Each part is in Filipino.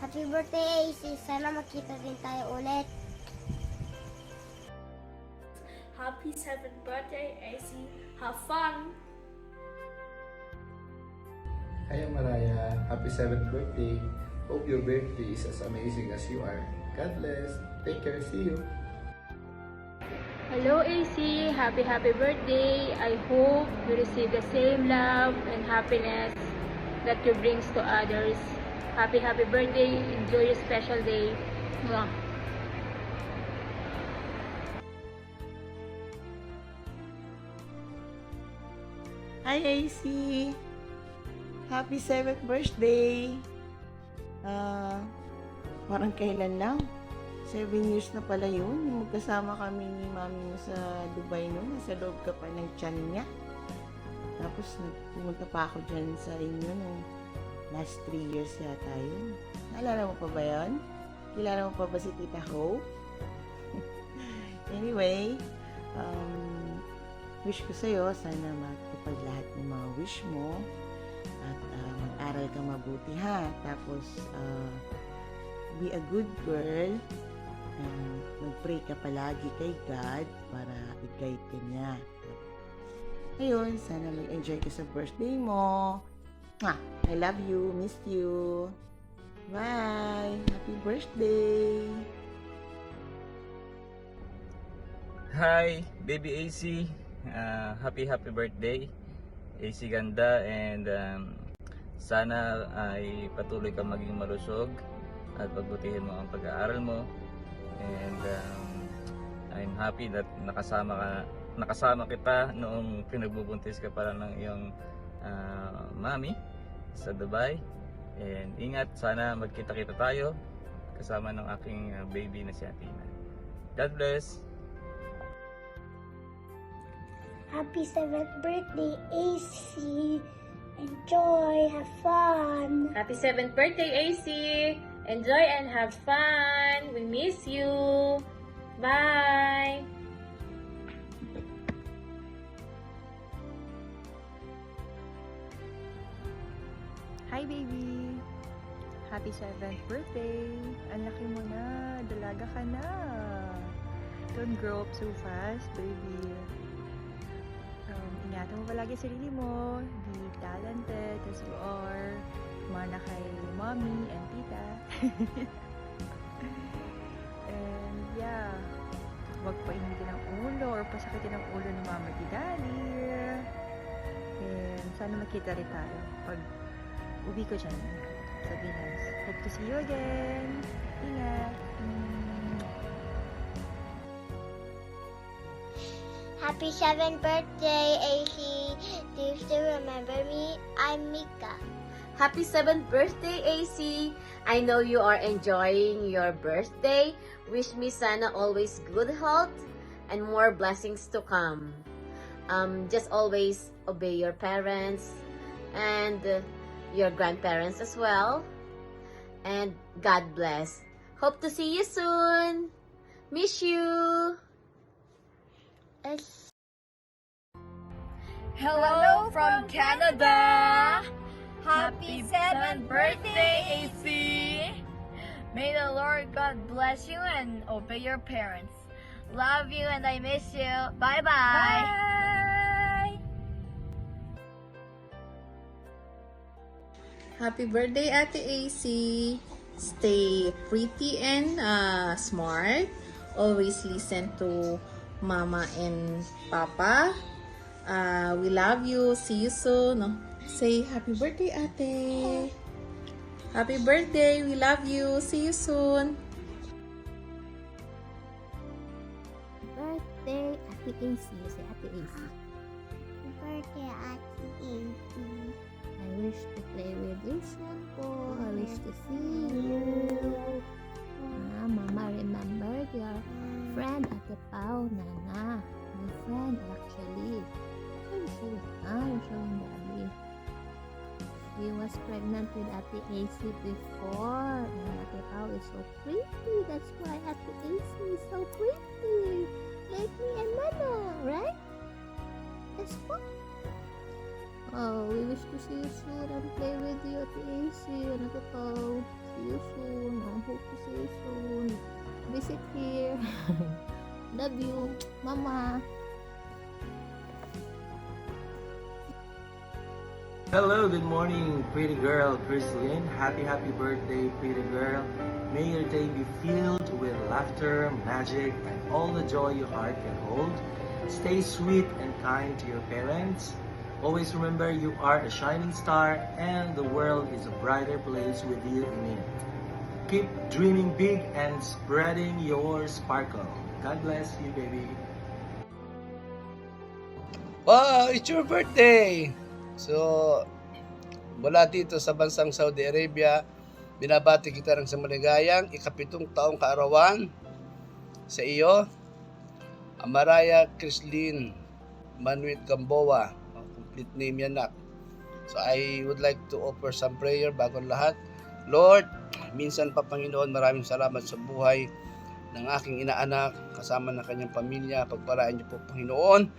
Happy birthday, AC. Sana makita din tayo ulit. Happy 7th birthday, AC. Have fun! Hi Mariah, happy 7th birthday. Hope your birthday is as amazing as you are. God bless. Take care. See you. Hello AC, happy birthday. I hope you receive the same love and happiness that you brings to others. Happy birthday. Enjoy your special day. Mwah. Hi AC! Happy 7th birthday! Parang kailan lang? 7 years na pala yun. Yung magkasama kami ni mami mo sa Dubai noon. Nasa loob ka pa ng tiyan niya. Tapos pumunta pa ako dyan sa inyo nung last 3 years yata yun. Naalala mo pa ba yun? Kilala mo pa ba si Tita Hope? Anyway, wish ko sa'yo, sana matupad lahat ng mga wish mo at mag-aral ka mabuti ha. Tapos, be a good girl. Mag-pray ka palagi kay God para i-guide ka niya. Ayun, sana mag-enjoy ka sa birthday mo. I love you, miss you. Bye! Happy birthday! Hi, baby AC. Happy birthday, AC Ganda, and sana ay patuloy kang maging malusog at pagbutihin mo ang pag-aaral mo. And I'm happy that nakasama kita noong pinagbubuntis ka para ng iyong mami sa Dubai. And ingat, sana magkita-kita tayo kasama ng aking baby na si Athena. God bless. Happy 7th birthday, AC. Enjoy, have fun. Happy 7th birthday AC. Enjoy and have fun. We miss you. Bye. Hi baby! Happy 7th birthday! Ang laki mo na! Dalaga ka na! Don't grow up so fast, baby. Ingatan mo palagi sarili mo. Be talented as you are. Mana kay mommy and tita. And yeah, huwag painitin ang ulo or pasakitin ang ulo ni mama di daddy. And sana makita rin tayo pag uwi ko dyan sa Pinas. Hope to see you again. Ingat. Happy 7th birthday, AC. Do you still remember me? I'm Mika. Happy 7th birthday, AC! I know you are enjoying your birthday. Wish me sana always good health and more blessings to come. Just always obey your parents and your grandparents as well. And God bless. Hope to see you soon. Miss you. Hello from Canada! Happy 7th birthday, AC! May the Lord God bless you and obey your parents. Love you and I miss you. Bye-bye! Bye! Happy birthday, Ate AC! Stay pretty and smart. Always listen to Mama and Papa. We love you. See you soon. Say happy birthday, Ate. Happy birthday. We love you. See you soon. Birthday, Ate AC. Say Ate AC. Happy birthday, Ate AC. I wish to play with you soon po. I wish to see you. Mama remembered your friend Ate Pao, Nana. My friend actually. You're showing Daddy. She was pregnant with Ate AC before. And Ate Pao is so pretty. That's why Ate AC is so pretty. Like me and Mama, right? Yes po. Oh, we wish to see you soon and play with you Ate AC and Ate Pao. see you soon. I hope to see you soon. Visit here. Love you, Mama. Hello, good morning, pretty girl, Chrislyn. Happy birthday, pretty girl. May your day be filled with laughter, magic, and all the joy your heart can hold. Stay sweet and kind to your parents. Always remember you are a shining star and the world is a brighter place with you in it. Keep dreaming big and spreading your sparkle. God bless you, baby. Wow, it's your birthday! So, mula dito sa bansang Saudi Arabia, binabati kita ng maligayang ika-7 taong kaarawan sa iyo, Amaraya Chrislyn Manuit Gamboa. Complete name yan, nak. So, I would like to offer some prayer bago lahat. Lord, minsan pa Panginoon, maraming salamat sa buhay ng aking inaanak, kasama ng kanyang pamilya. Pagpalaan niyo po, Panginoon,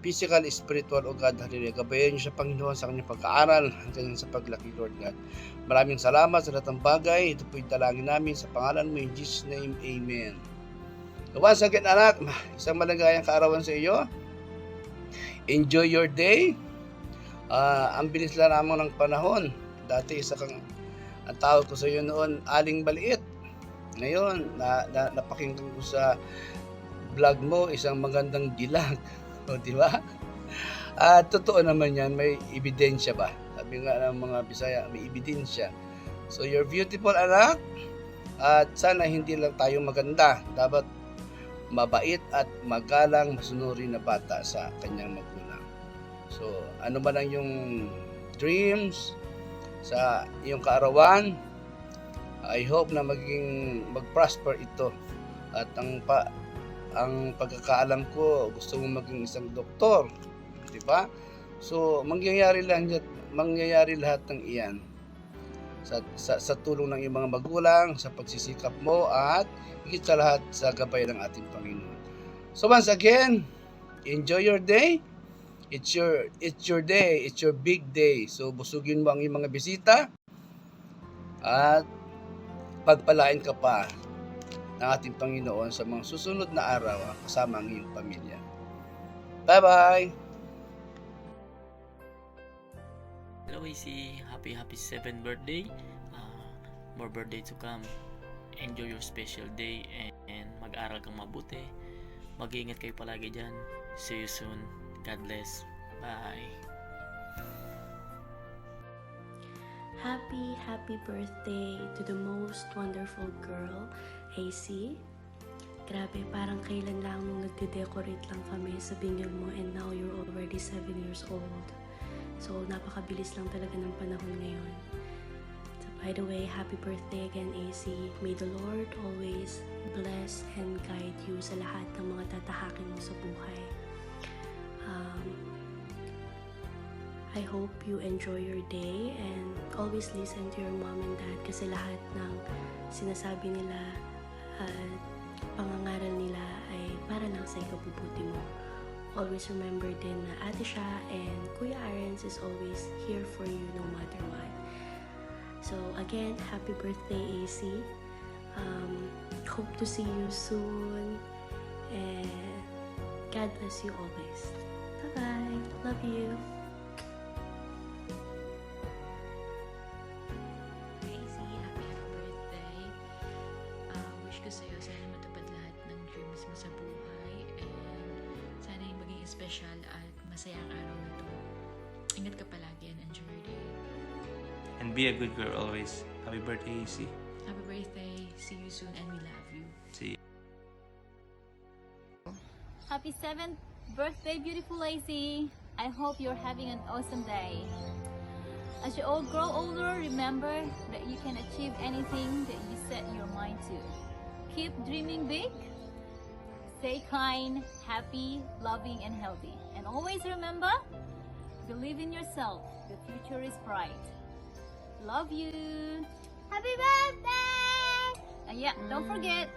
physical, spiritual, o God, hallelujah. Gabayan niyo siya, Panginoon, sa kanyang pag-aaral, hanggang sa paglaki, Lord God. Maraming salamat sa lahat ng bagay. Ito po yung dalangin namin sa pangalan mo, in Jesus' name, Amen. So once again, anak, isang maligayang kaarawan sa iyo. Enjoy your day. Ang bilis lang naman ng panahon. Dati isa kang, ang tawag ko sa iyo noon, aling maliit. Ngayon, napakinggan ko sa vlog mo, isang magandang dilag. O, di ba? Totoo naman yan, may ebidensya ba? Sabi nga ng mga Bisaya, may ebidensya. So, you're beautiful, anak. At sana hindi lang tayo maganda. Dapat mabait at magalang, masunuri na bata sa kanyang magulang. So, ano man ang yung dreams sa iyong kaarawan, I hope na mag-prosper ito. At ang pagkakaalam ko, gusto mo maging isang doktor, di ba? So, mangyayari lahat ng iyan sa tulong ng iyong mga magulang, sa pagsisikap mo, at higit sa lahat sa gabay ng ating Panginoon. So, once again, enjoy your day. It's your day, it's your big day. So, busugin mo ang iyong mga bisita at pagpalain ka pa ng ating Panginoon sa mga susunod na araw kasama ang iyong pamilya. Bye-bye! Hello AC, happy 7th birthday. More birthday to come. Enjoy your special day and mag-aral kang mabuti. Mag-iingat kayo palagi dyan. See you soon. God bless. Bye! Happy birthday to the most wonderful girl, AC. Grabe, parang kailan lang nung nagde-decorate lang kami sa binyo mo and now you're already 7 years old. So, napakabilis lang talaga ng panahon ngayon. So, by the way, happy birthday again, AC. May the Lord always bless and guide you sa lahat ng mga tatahakin mo sa buhay. I hope you enjoy your day and always listen to your mom and dad kasi lahat ng sinasabi nila at pangangaral nila ay para lang sa ikabubuti mo. Always remember din na Ate Sha and Kuya Arens is always here for you no matter what. So again, happy birthday AC. Hope to see you soon and God bless you always. Bye-bye. Love you. Sa'yo, sana matupad lahat ng dreams mo sa buhay and sana yung maging special at masaya ang araw na to. Ingat ka palagi and enjoy your day. And be a good girl always. Happy birthday, AC. Happy birthday. See you soon and we love you. See you. Happy 7th birthday, beautiful AC. I hope you're having an awesome day. As you all grow older, remember that you can achieve anything that you set your mind to. Keep dreaming big, stay kind, happy, loving, and healthy. And always remember, believe in yourself. The future is bright. Love you. Happy birthday! And yeah, don't forget,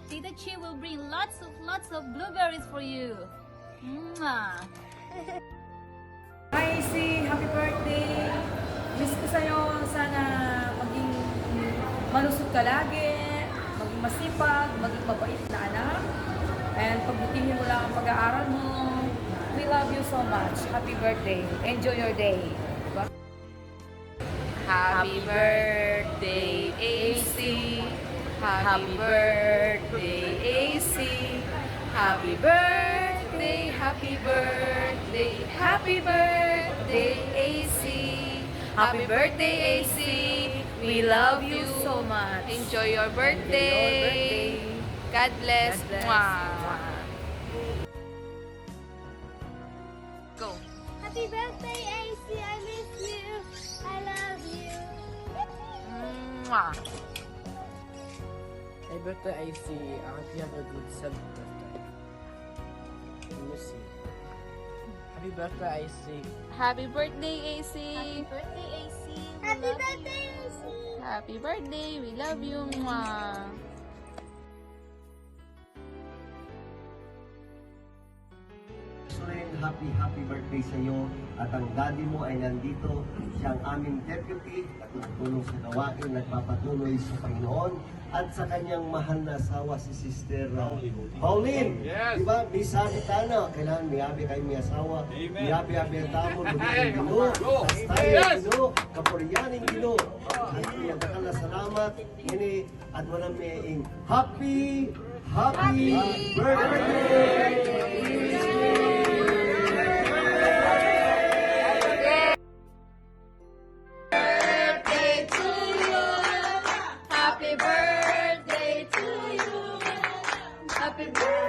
Tita Chi will bring lots of blueberries for you. Mwah! Hi, C! Happy birthday! Wish ko sa'yo sana maging malusog ka lagi, maging masipag, maging mabait na anak, and pagbutihin mo lang ang pag-aaral mo. We love you so much. Happy birthday. Enjoy your day. Diba? Happy birthday, AC. Happy birthday, AC. Happy birthday, happy birthday, happy birthday, AC. Happy birthday, AC. We love you so much. Enjoy your birthday. God bless. Mwah. Go. Happy birthday, AC. I miss you. I love you. Mwah. Happy birthday, AC. I hope you have a good 7th birthday. We miss you. Happy birthday, AC. Happy birthday, AC. Happy birthday, AC. Happy birthday, AC. Happy birthday. We love you. Mwah. Happy birthday sa iyo at ang daddy mo ay nandito, siyang aming deputy at tumutulong sa gawain, nagpapatuloy sa Panginoon at sa kanyang mahal na asawa si Sister Pauline. Yes. Diba? May sabi tayo, kailangan miyabi kayo may asawa. Miyabi-yabi ang tamo, lumitin Gino, tayo Gino, kapuryaning Gino. At iyang kakala salamat, ini at walang maying happy birthday! Happy birthday to you. Happy birthday.